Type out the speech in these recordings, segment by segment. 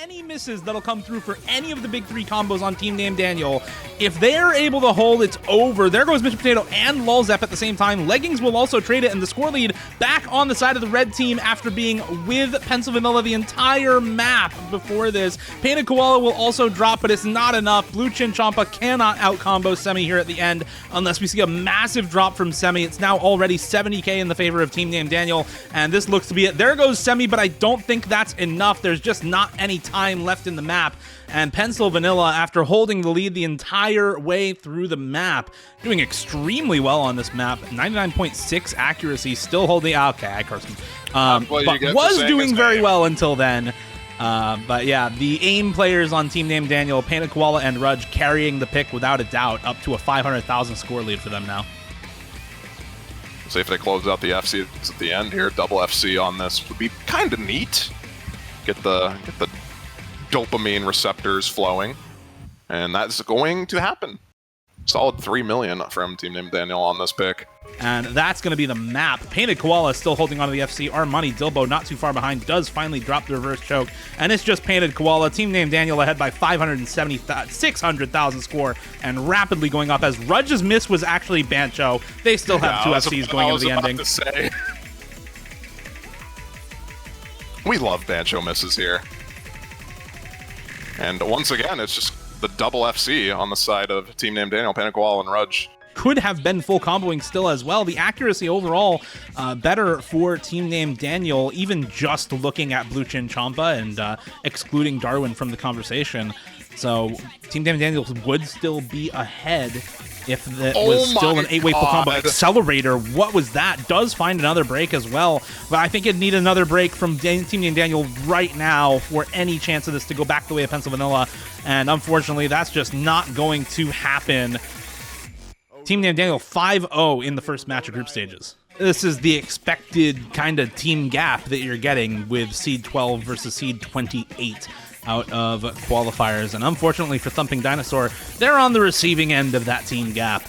any misses that'll come through for any of the big three combos on Team Name Daniel. If they're able to hold, it's over. There goes Mr. Potato and Lulzep at the same time. Leggings will also trade it, and the score lead back on the side of the red team after being with Pencil Vanilla the entire map before this. Painted Koala will also drop, but it's not enough. Blue Chin Champa cannot out-combo Semi here at the end unless we see a massive drop from Semi. It's now already 70k in the favor of Team Name Daniel, and this looks to be it. There goes Semi, but I don't think that's enough. There's just not any time left in the map, and Pencil Vanilla, after holding the lead the entire way through the map, doing extremely well on this map. 99.6 accuracy, still holding... Okay, I cursed him. But was doing very well until then. But yeah, the AIM players on Team Name Daniel, Painted Koala and Rudge, carrying the pick without a doubt, up to a 500,000 score lead for them now. So if they close out the FC at the end here, double FC on this would be kind of neat. Get the dopamine receptors flowing, and that's going to happen. Solid 3 million from Team Name Daniel on this pick. And that's going to be the map. Painted Koala still holding on to the FC. Our money, Dilbo, not too far behind, does finally drop the reverse choke. And it's just Painted Koala. Team Name Daniel ahead by 600,000 score, and rapidly going up as Rudge's miss was actually Bancho. They still have two FCs going into the ending. To say. We love Bancho misses here. And once again, it's just the double FC on the side of Team Name Daniel, Painted Koala, and Rudge. Could have been full comboing still as well. The accuracy overall better for Team Name Daniel, even just looking at Blue Chin Champa and excluding Darwin from the conversation. So Team Name Daniel would still be ahead if it was still an 8-way full combo. Accelerator, what was that? Does find another break as well, but I think it'd need another break from Team Name Daniel right now for any chance of this to go back the way of Pencil Vanilla, and unfortunately that's just not going to happen. Team Name Daniel 5-0 in the first match of group stages. This is the expected kind of team gap that you're getting with Seed 12 versus Seed 28 out of qualifiers. And unfortunately for Thumping Dinosaur, they're on the receiving end of that team gap.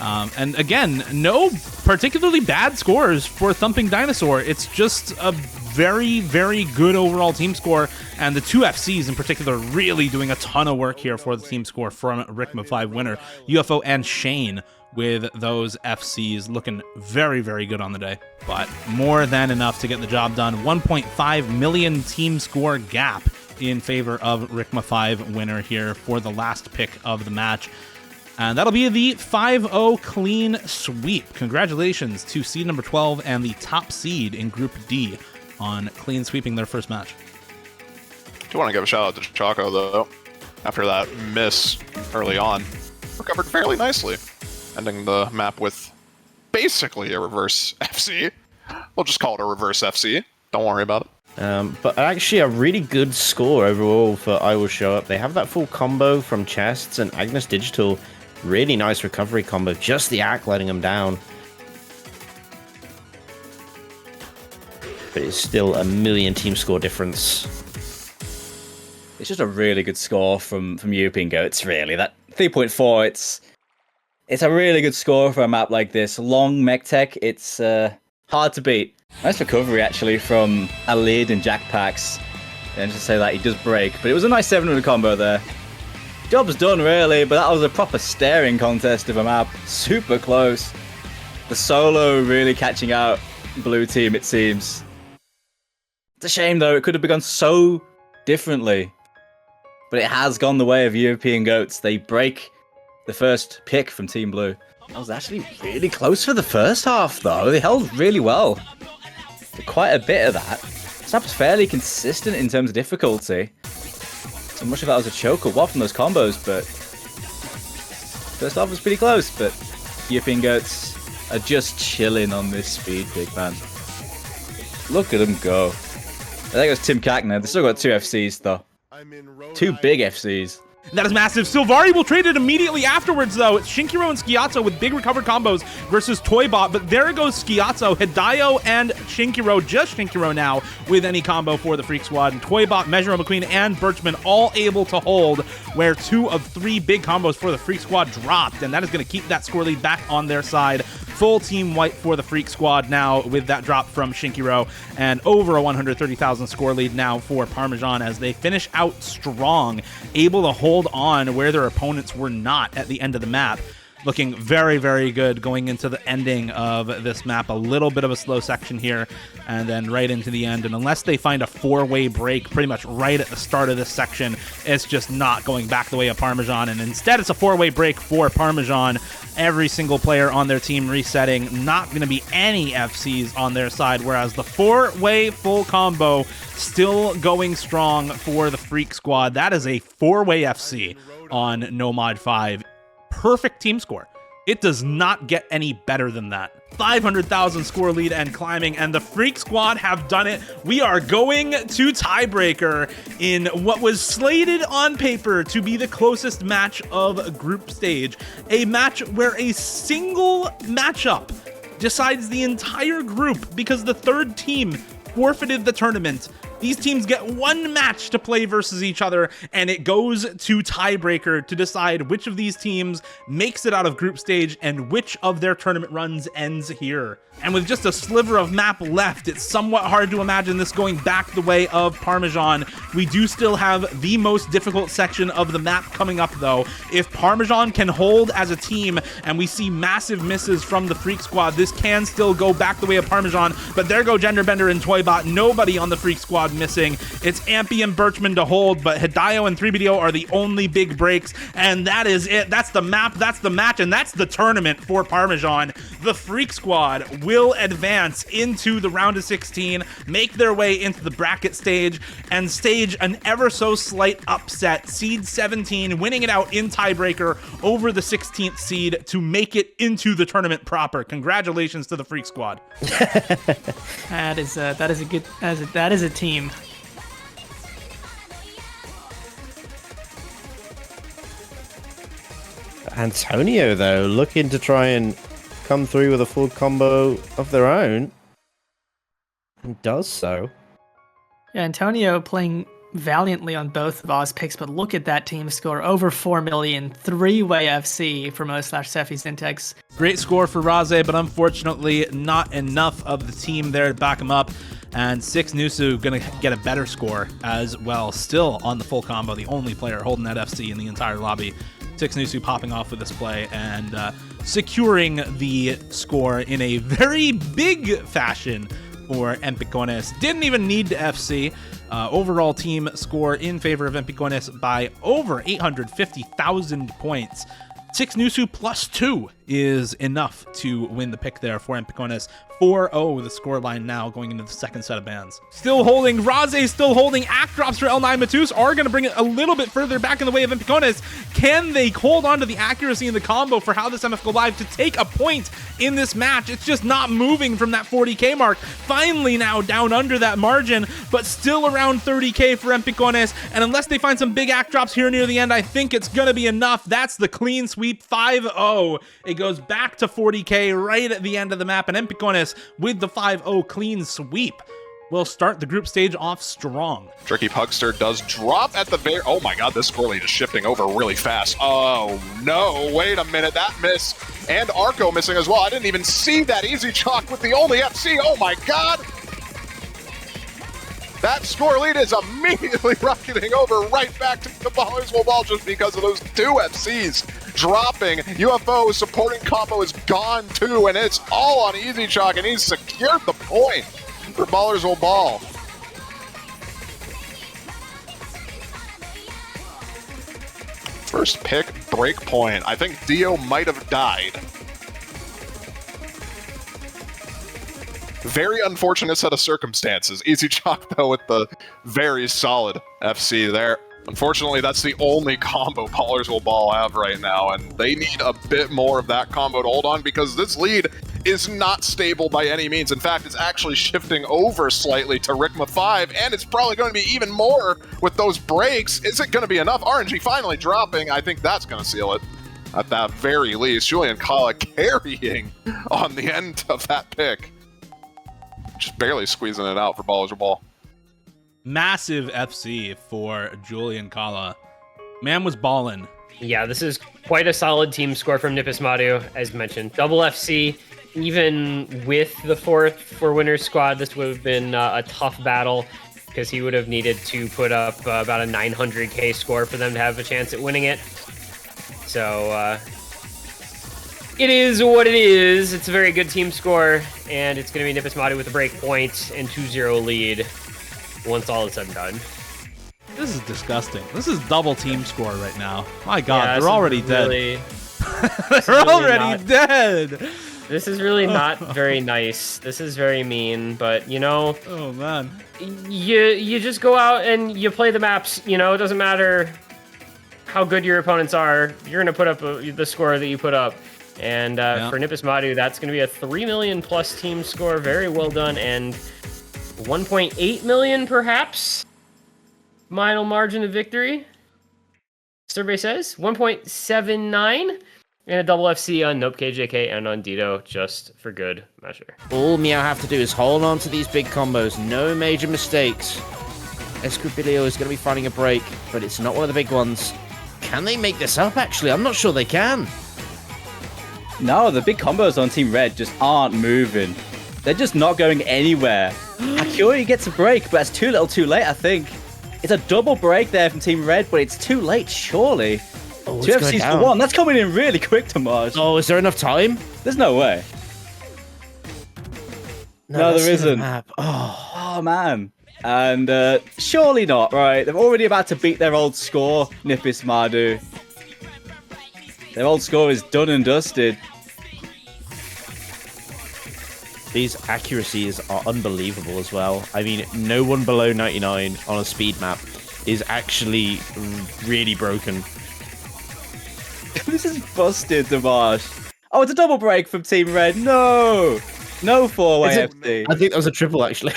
And again, no particularly bad scores for Thumping Dinosaur. It's just a very, very good overall team score, and the two FCs in particular really doing a ton of work here for the team score from Rikma 5 winner, UFO and Shane, with those FCs looking very, very good on the day. But more than enough to get the job done. 1.5 million team score gap in favor of Rikma 5 winner here for the last pick of the match. And that'll be the 5-0 clean sweep. Congratulations to seed number 12 and the top seed in Group D on clean sweeping their first match. Do want to give a shout out to Choco, though. After that miss early on, recovered fairly nicely, ending the map with basically a reverse FC. We'll just call it a reverse FC. Don't worry about it. But actually a really good score overall for I Will Show Up. They have that full combo from Chests and Agnes Digital. Really nice recovery combo. Just the act letting them down. But it's still a million team score difference. It's just a really good score from European Goats, really. That 3.4, it's a really good score for a map like this. Long mech tech, it's hard to beat. Nice recovery, actually, from Alid and Jackpacks. And just to say that, he does break. But it was a nice 7-minute combo there. Job's done, really, but that was a proper staring contest of a map. Super close. The solo really catching out blue team, it seems. It's a shame, though. It could have begun so differently. But it has gone the way of European Goats. They break the first pick from Team Blue. That was actually really close for the first half, though. They held really well. Quite a bit of that. This map was fairly consistent in terms of difficulty. So much of that was a choke or what from those combos, but first half was pretty close. But European Goats are just chilling on this speed, big man. Look at them go. There goes Tim Cackner. They still got two FCs, though. Two big FCs. That is massive. Sylvari will trade it immediately afterwards, though. It's Shinkiro and Skiatsu with big recovered combos versus Toybot, but there goes Skiatsu. Hidayo and Shinkiro, just Shinkiro now, with any combo for the Freak Squad. And Toybot, Measure McQueen, and Birchman all able to hold, where 2 of 3 big combos for the Freak Squad dropped, and that is going to keep that score lead back on their side. full team wipe for the Freak Squad now with that drop from Shinkiro, and over a 130,000 score lead now for Parmesan as they finish out strong, able to hold on where their opponents were not at the end of the map. Looking very, very good going into the ending of this map. A little bit of a slow section here, and then right into the end. And unless they find a 4-way break pretty much right at the start of this section, it's just not going back the way of Parmesan. And instead, it's a 4-way break for Parmesan. Every single player on their team resetting. Not going to be any FCs on their side, whereas the 4-way full combo still going strong for the Freak Squad. That is a 4-way FC on Nomad 5. Perfect team score. It does not get any better than that. 500,000 score lead and climbing, and the Freak Squad have done it. We are going to tiebreaker in what was slated on paper to be the closest match of group stage. A match where a single matchup decides the entire group because the third team forfeited the tournament. These teams get one match to play versus each other, and it goes to tiebreaker to decide which of these teams makes it out of group stage and which of their tournament runs ends here. And with just a sliver of map left, it's somewhat hard to imagine this going back the way of Parmesan. We do still have the most difficult section of the map coming up, though. If Parmesan can hold as a team and we see massive misses from the Freak Squad, this can still go back the way of Parmesan, but there go Genderbender and Toybot. Nobody on the Freak Squad missing. It's Ampy and Birchman to hold, but Hidayo and 3BDO are the only big breaks, and that is it. That's the map, that's the match, and that's the tournament for Parmesan. The Freak Squad will advance into the round of 16, make their way into the bracket stage, and stage an ever so slight upset. Seed 17 winning it out in tiebreaker over the 16th seed to make it into the tournament proper. Congratulations to the Freak Squad. That is a team. Antonio, though, looking to try and come through with a full combo of their own, and does so. Yeah, Antonio playing valiantly on both of Oz picks, but look at that team score. Over 4 million, 3-way FC for Mo/Sephi Syntax. Great score for Raze, but unfortunately not enough of the team there to back him up. And Six Nusu gonna get a better score as well. Still on the full combo, the only player holding that FC in the entire lobby. Six Nusu popping off with this play and securing the score in a very big fashion for Empicones. Didn't even need to FC. Overall team score in favor of Empicones by over 850,000 points. Six Nusu +2 is enough to win the pick there for Empicones. 4-0 the scoreline now going into the second set of bans. Still holding, Raze still holding. Act drops for L9 Matus are going to bring it a little bit further back in the way of Empicones. Can they hold on to the accuracy in the combo for how this MF go live to take a point in this match? It's just not moving from that 40k mark. Finally now down under that margin, but still around 30k for Empicones. And unless they find some big act drops here near the end, I think it's going to be enough. That's the clean sweep, 5-0. It goes back to 40k right at the end of the map, and Empicones with the 5-0 clean sweep will start the group stage off strong. Tricky Pugster does drop at the very... Oh my god, this score lead is shifting over really fast. Oh no, wait a minute, that miss. And Arco missing as well. I didn't even see that easy chalk with the only FC. Oh my god. That score lead is immediately rocketing over right back to the Ballers Will Ball just because of those two FCs dropping. UFO supporting combo is gone too, and it's all on Easy Chalk, and he's secured the point for Ballers Will Ball. First pick, break point. I think Dio might have died. Very unfortunate set of circumstances. Easy Chalk, though, with the very solid FC there. Unfortunately, that's the only combo Ballers Will Ball have right now, and they need a bit more of that combo to hold on because this lead is not stable by any means. In fact, it's actually shifting over slightly to Rikma 5, and it's probably going to be even more with those breaks. Is it going to be enough? RNG finally dropping. I think that's going to seal it. At that very least, Julian Kala carrying on the end of that pick. Just barely squeezing it out for Ballers Will Ball. Massive FC for Julian Kala. Man was ballin'. Yeah, this is quite a solid team score from Nipismatu, as mentioned. Double FC, even with the 4th for Winner's Squad, this would have been a tough battle because he would have needed to put up about a 900k score for them to have a chance at winning it. So it is what it is. It's a very good team score, and it's going to be Nippus Madu with a break point and 2-0 lead once all is said and done. This is disgusting. This is double team score right now. My God, Yeah, they're already dead. They're really already dead. This is really not very nice. This is very mean, but you know, Oh man. you just go out and you play the maps. You know, it doesn't matter how good your opponents are. You're gonna put up the score that you put up. And for Nippus Madu, that's gonna be a 3 million plus team score. Very well done, and 1.8 million perhaps. Final margin of victory. Survey says 1.79. And a double FC on Nope KJK and on Dito, just for good measure. All Meow have to do is hold on to these big combos. No major mistakes. Escribilio is going to be finding a break, but it's not one of the big ones. Can they make this up, actually? I'm not sure they can. No, the big combos on Team Red just aren't moving. They're just not going anywhere. Akuri gets a break, but it's too little too late, I think. It's a double break there from Team Red, but it's too late, surely. Oh, 2 FCs for 1. That's coming in really quick, Tomas. Oh, is there enough time? There's no way. No, that's there in the isn't. map. Oh, man. And surely not, right? They're already about to beat their old score, Nippus Madu. Their old score is done and dusted. These accuracies are unbelievable as well. I mean, no one below 99 on a speed map is actually really broken. This is busted, Tomas. Oh, it's a double break from Team Red. No! No 4-way FD. I think that was a triple, actually.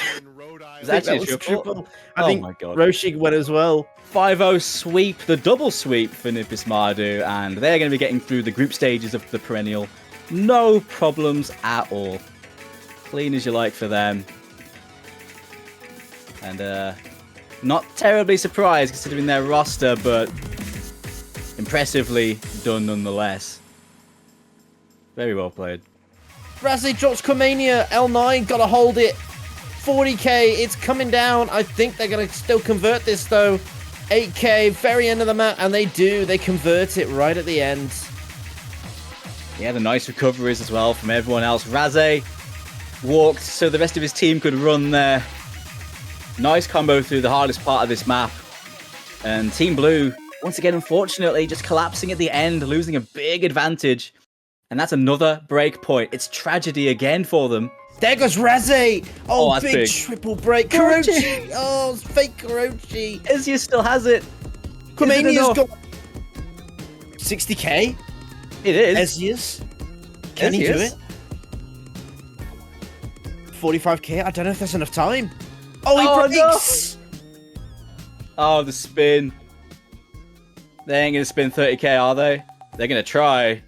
It's actually a triple. I think my God. Roshi went as well. 5-0 sweep, the double sweep for Nippus Madu, and they're going to be getting through the group stages of the Perennial. No problems at all. Clean as you like for them. And not terribly surprised considering their roster, but impressively done nonetheless. Very well played. Rasley drops Quamania. L9, gotta hold it. 40k, it's coming down. I think they're gonna still convert this though. 8k, very end of the map, and they do. They convert it right at the end. Yeah, the nice recoveries as well from everyone else. Raze walked so the rest of his team could run there. Nice combo through the hardest part of this map. And Team Blue, once again, unfortunately, just collapsing at the end, losing a big advantage. And that's another break point. It's tragedy again for them. There goes Raze. Oh, that's big big. triple break. Kurochi. Kurochi. Oh, it's fake Kurochi. Ezio still has it. Quamania's got 60k. It is. Ezio's. Can he do Ezio's. it? 45k. I don't know if that's enough time. Oh, he breaks. Oh, the spin. They ain't gonna spin 30k, are they? They're gonna try,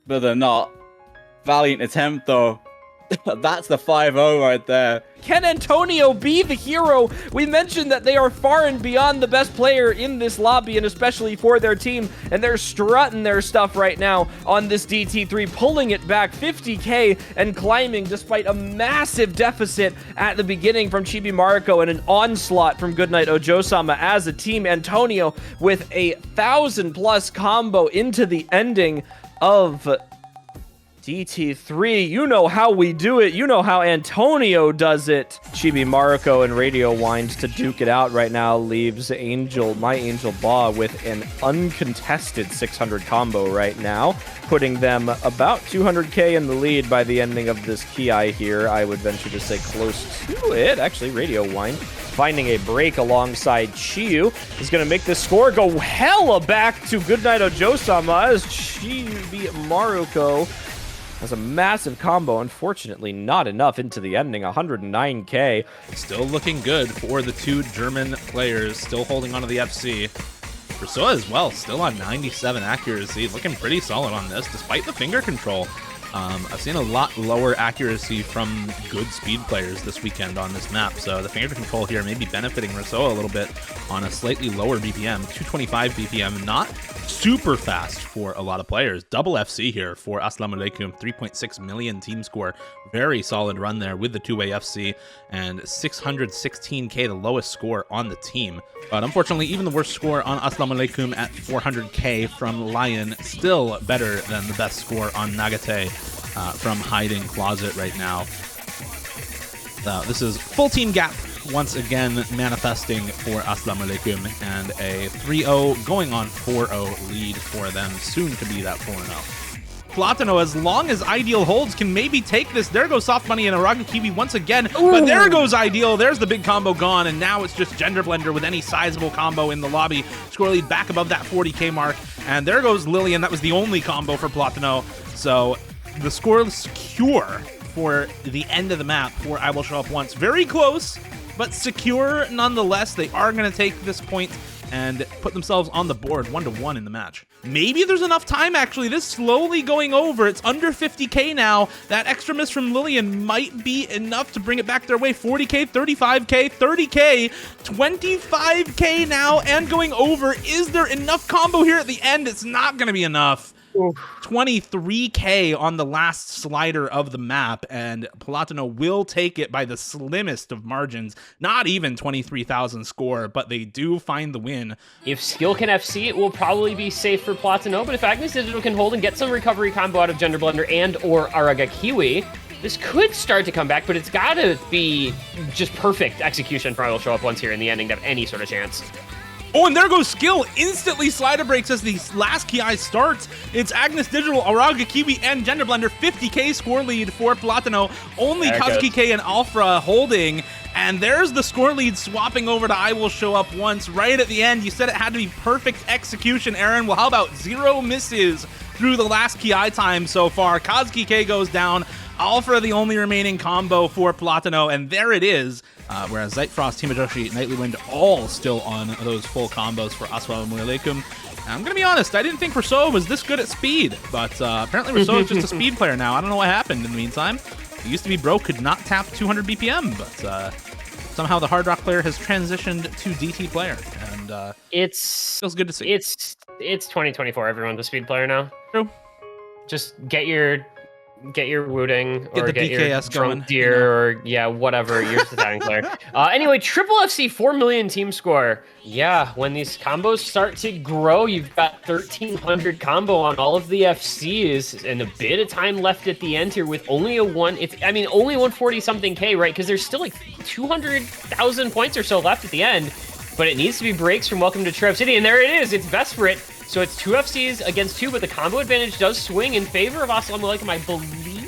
but they're not. Valiant attempt, though. That's the 5-0 right there. Can Antonio be the hero? We mentioned that they are far and beyond the best player in this lobby, and especially for their team, and they're strutting their stuff right now on this DT3, pulling it back 50k and climbing despite a massive deficit at the beginning from Chibi Mariko and an onslaught from Goodnight Ojo-sama as a team. Antonio with a 1,000+ combo into the ending of DT3, you know how we do it. You know how Antonio does it. Chibi Mariko and Radio Wind to duke it out right now leaves My Angel Ba with an uncontested 600 combo right now, putting them about 200k in the lead by the ending of this Ki here. I would venture to say close to it. Actually, Radio Wind finding a break alongside Chiyu is going to make this score go hella back to Goodnight Ojo-sama as Chibi Mariko has a massive combo. Unfortunately, not enough into the ending. 109k. Still looking good for the two German players, still holding on to the FC. Ursoa as well, still on 97 accuracy, looking pretty solid on this, despite the finger control. I've seen a lot lower accuracy from good speed players this weekend on this map, so the finger control here may be benefiting Rousseau a little bit on a slightly lower BPM, 225 BPM, not super fast for a lot of players. Double FC here for Assalamu Alaikum, 3.6 million team score. Very solid run there with the two-way FC, and 616k, the lowest score on the team. But unfortunately, even the worst score on Assalamu Alaikum at 400k from Lion, still better than the best score on Nagate from Hiding Closet right now. This is full team gap once again manifesting for Assalamu Alaikum, and a 3-0 going on 4-0 lead for them, soon to be that 4-0. Platano, as long as Ideal holds, can maybe take this. There goes Soft Money and Araga Kiwi once again, but there goes Ideal. There's the big combo gone, and now it's just Gender Blender with any sizable combo in the lobby. Score lead back above that 40k mark, and there goes Lillian. That was the only combo for Platano, so the score is secure for the end of the map for I Will Show Up Once. Very close, but secure nonetheless. They are going to take this point and put themselves on the board 1-1 in the match. Maybe there's enough time, actually. This slowly going over. It's under 50k now. That extra miss from Lillian might be enough to bring it back their way. 40k, 35k, 30k, 25k now, and going over. Is there enough combo here at the end? It's not going to be enough. 23k on the last slider of the map, and Platano will take it by the slimmest of margins. Not even 23,000 score, but they do find the win. If skill can FC, it will probably be safe for Platano, but if Agnes Digital can hold and get some recovery combo out of Gender Blender and or Araga Kiwi, this could start to come back, but it's gotta be just perfect execution for I Will Show Up Once here in the ending to have any sort of chance. Oh, and there goes Skill. Instantly slider breaks as the last Ki starts. It's Agnes Digital, Araga Kiwi, and Gender Blender. 50k score lead for Platano. Only Kazuki K and Alpha holding. And there's the score lead swapping over to I Will Show Up Once right at the end. You said it had to be perfect execution, Aaron. Well, how about 0 misses through the last Ki time so far? Kazuki K goes down. Alpha the only remaining combo for Platano, and there it is. Whereas Zeitfrost, Timajoshi, Nightly Wind all still on those full combos for Assalamu Alaikum. I'm going to be honest, I didn't think Rousseau was this good at speed, but apparently Rousseau is just a speed player now. I don't know what happened in the meantime. He used to be broke, could not tap 200 BPM, but somehow the Hard Rock player has transitioned to DT player, and it's feels good to see. It's 2024, everyone's a speed player now. True. Just get your Wooting or get your BKS Drunk going, Deer or whatever. You're just a tatting player. Anyway, Triple FC 4 million team score. Yeah, when these combos start to grow, you've got 1,300 combo on all of the FCs and a bit of time left at the end here with only only 140 something K, right? Because there's still like 200,000 points or so left at the end, but it needs to be breaks from Welcome to Trev City, and there it is. It's Vesperit. So it's 2 FCs against 2, but the combo advantage does swing in favor of Assalamu Alaikum, I believe,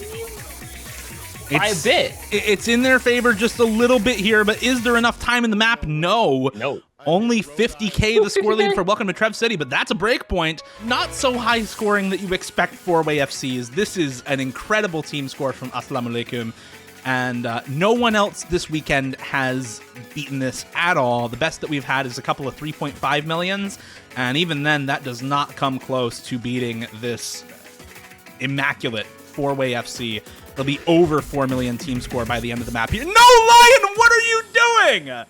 by a bit. It's in their favor just a little bit here, but is there enough time in the map? No. Only 50k the score lead for Welcome to Trev City, but that's a break point. Not so high scoring that you expect 4-way FCs. This is an incredible team score from Assalamu Alaikum. And no one else this weekend has beaten this at all. The best that we've had is a couple of 3.5 millions, and even then, that does not come close to beating this immaculate 4-way FC. It'll be over 4 million team score by the end of the map here. No, Lion, what are you doing?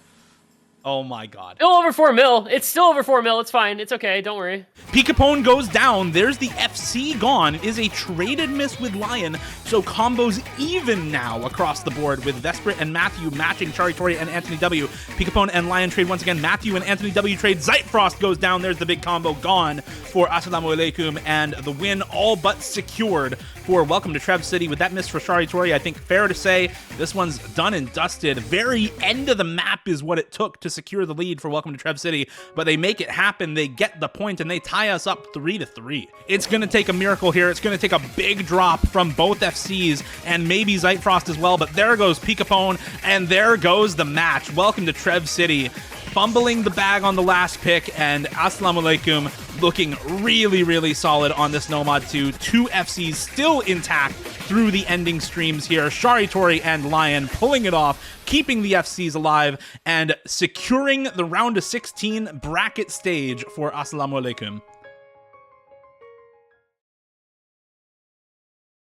Oh my god. Still over 4 mil. It's still over 4 mil. It's fine. It's okay. Don't worry. Picapone goes down. There's the FC gone. It is a traded miss with Lion. So combos even now across the board with Vesperit and Matthew matching Charitori and Anthony W. Picapone and Lion trade once again. Matthew and Anthony W trade. Zeitfrost goes down. There's the big combo gone for Assalamu Alaikum, and the win all but secured for Welcome to Trev City. With that miss for Charitori, I think fair to say this one's done and dusted. Very end of the map is what it took to secure the lead for Welcome to Trev City, but they make it happen. They get the point and they tie us up 3-3. It's going to take a miracle here. It's going to take a big drop from both FCs and maybe Zeitfrost as well, but there goes Picapone and there goes the match. Welcome to Trev City, fumbling the bag on the last pick, and Assalamu Alaikum looking really, really solid on this Nomad 2. 2 FCs still intact through the ending streams here. Charitori and Lion pulling it off, keeping the FCs alive, and securing the round of 16 bracket stage for Assalamu Alaikum.